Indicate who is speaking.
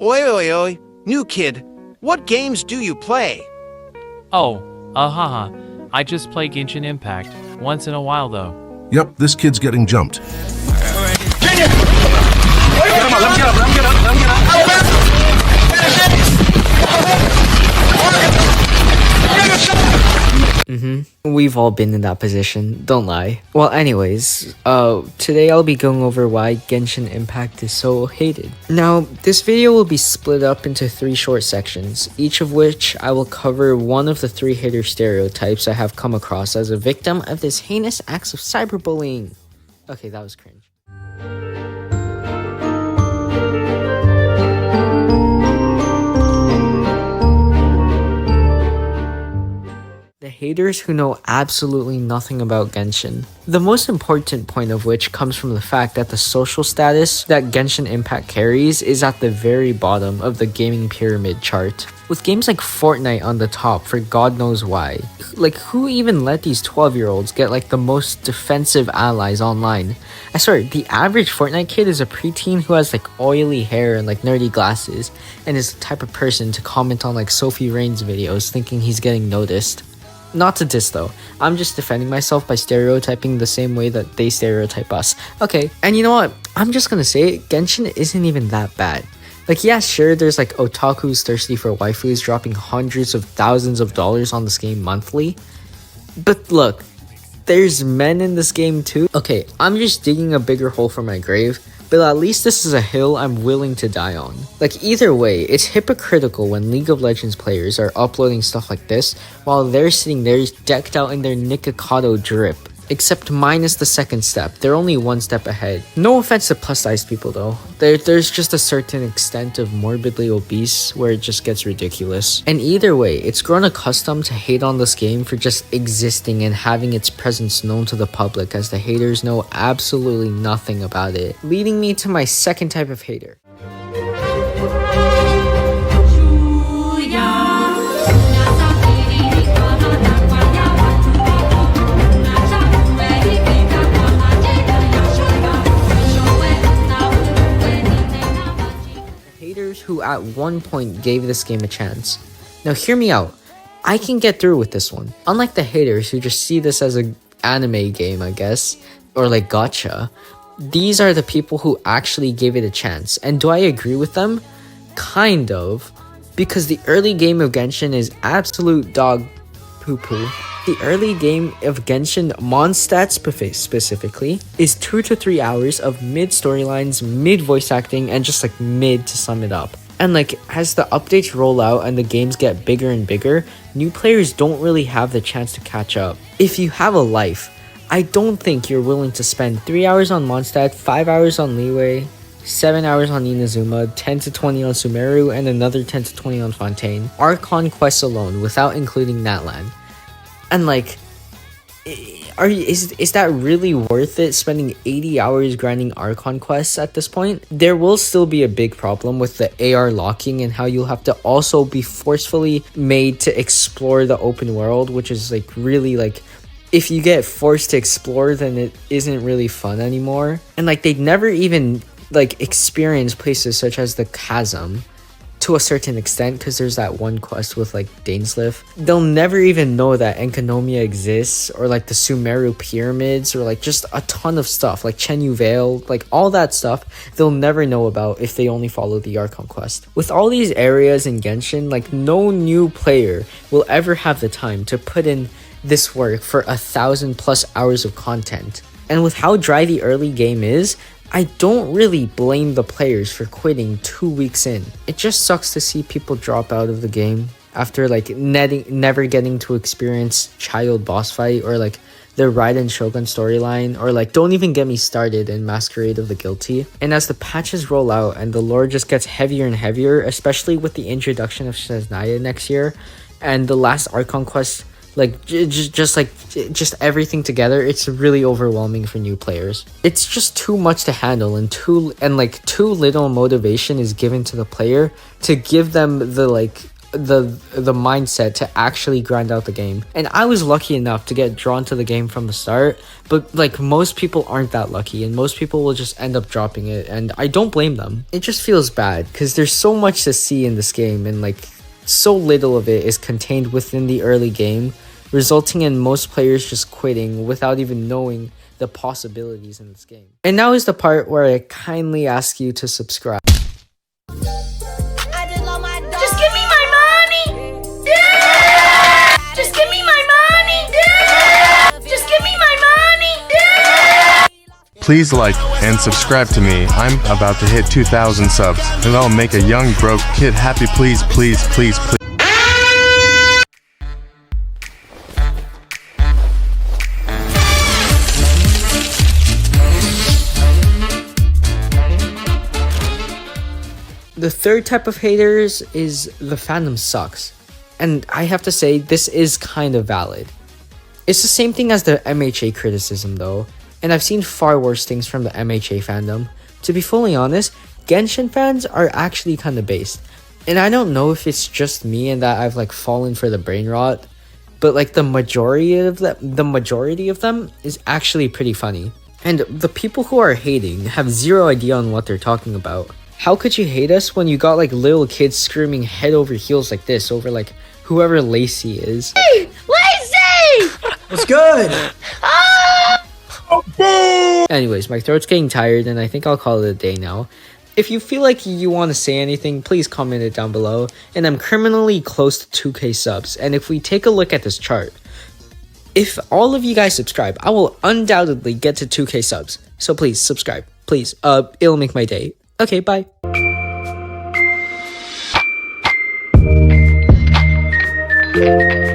Speaker 1: Oi, oi, oi. New kid, what games do you play?
Speaker 2: Oh, haha. I just play Genshin Impact. Once in a while, though.
Speaker 3: Yep, this kid's getting jumped.
Speaker 4: We've all been in that position, don't lie. Well, anyways, today I'll be going over why Genshin Impact is so hated. Now, this video will be split up into 3 short sections, each of which I will cover one of the 3 hater stereotypes I have come across as a victim of this heinous acts of cyberbullying. Okay, that was cringe. The haters who know absolutely nothing about Genshin. The most important point of which comes from the fact that the social status that Genshin Impact carries is at the very bottom of the gaming pyramid chart, with games like Fortnite on the top for God knows why. Like, who even let these 12-year-olds get like the most defensive allies online? I swear, the average Fortnite kid is a preteen who has like oily hair and like nerdy glasses, and is the type of person to comment on like Sophie Rain's videos thinking he's getting noticed. Not to diss though, I'm just defending myself by stereotyping the same way that they stereotype us. Okay, and you know what? I'm just gonna say it, Genshin isn't even that bad. Like, yeah, sure, there's like otakus thirsty for waifus dropping hundreds of thousands of dollars on this game monthly. But look, there's men in this game too. Okay, I'm just digging a bigger hole for my grave, but at least this is a hill I'm willing to die on. Like, either way, it's hypocritical when League of Legends players are uploading stuff like this while they're sitting there decked out in their Nikocado drip. Except minus the second step, they're only one step ahead. No offense to plus-sized people though, there's just a certain extent of morbidly obese where it just gets ridiculous. And either way, it's grown accustomed to hate on this game for just existing and having its presence known to the public, as the haters know absolutely nothing about it. Leading me to my second type of hater. Who at one point gave this game a chance. Now hear me out, I can get through with this one. Unlike the haters who just see this as an anime game, I guess, or like gacha, these are the people who actually gave it a chance. And do I agree with them? Kind of, because the early game of Genshin is absolute dog poo-poo. The early game of Genshin, Mondstadt specifically, is 2 to 3 hours of mid storylines, mid voice acting, and just like mid to sum it up. And like, as the updates roll out and the games get bigger and bigger, new players don't really have the chance to catch up. If you have a life, I don't think you're willing to spend 3 hours on Mondstadt, 5 hours on Liyue, 7 hours on Inazuma, 10 to 20 on Sumeru, and another 10 to 20 on Fontaine. Archon quests alone, without including Natlan. And like, is that really worth it, spending 80 hours grinding Archon quests at this point? There will still be a big problem with the AR locking and how you'll have to also be forcefully made to explore the open world, which is like really like, if you get forced to explore, then it isn't really fun anymore. And like, they'd never even like experience places such as the Chasm to a certain extent, because there's that one quest with like Dainsleif. They'll never even know that Enkanomiya exists, or like the Sumeru pyramids, or like just a ton of stuff like Chenyu Vale, like all that stuff they'll never know about if they only follow the Archon quest. With all these areas in Genshin, like no new player will ever have the time to put in this work for 1,000+ hours of content. And with how dry the early game is, I don't really blame the players for quitting 2 weeks in. It just sucks to see people drop out of the game after like never getting to experience child boss fight, or like the Raiden Shogun storyline, or like, don't even get me started in Masquerade of the Guilty. And as the patches roll out and the lore just gets heavier and heavier, especially with the introduction of Shesnaya next year and the last Archon quest, like just everything together, it's really overwhelming for new players. It's just too much to handle, and too little motivation is given to the player to give them the like the mindset to actually grind out the game. And I was lucky enough to get drawn to the game from the start, but like most people aren't that lucky, and most people will just end up dropping it, and I don't blame them. It just feels bad because there's so much to see in this game, and like so little of it is contained within the early game, resulting in most players just quitting without even knowing the possibilities in this game. And now is the part where I kindly ask you to subscribe.
Speaker 5: Just give me my money! Yeah! Just give me my money! Yeah! Just give me my money! Yeah!
Speaker 6: Please like and subscribe to me. I'm about to hit 2,000 subs, and I'll make a young broke kid happy. Please, please, please, please.
Speaker 4: The third type of haters is the fandom sucks. And I have to say, this is kind of valid. It's the same thing as the MHA criticism though, and I've seen far worse things from the MHA fandom. To be fully honest, Genshin fans are actually kind of based. And I don't know if it's just me and that I've like fallen for the brain rot, but like the majority of them is actually pretty funny. And the people who are hating have zero idea on what they're talking about. How could you hate us when you got like little kids screaming head over heels like this over like whoever Lacey is?
Speaker 5: Hey, Lacey!
Speaker 1: What's good?
Speaker 4: Anyways, my throat's getting tired and I think I'll call it a day now. If you feel like you want to say anything, please comment it down below. And I'm criminally close to 2k subs. And if we take a look at this chart, if all of you guys subscribe, I will undoubtedly get to 2k subs. So please subscribe. Please. It'll make my day. Okay, bye.
Speaker 5: Yeah!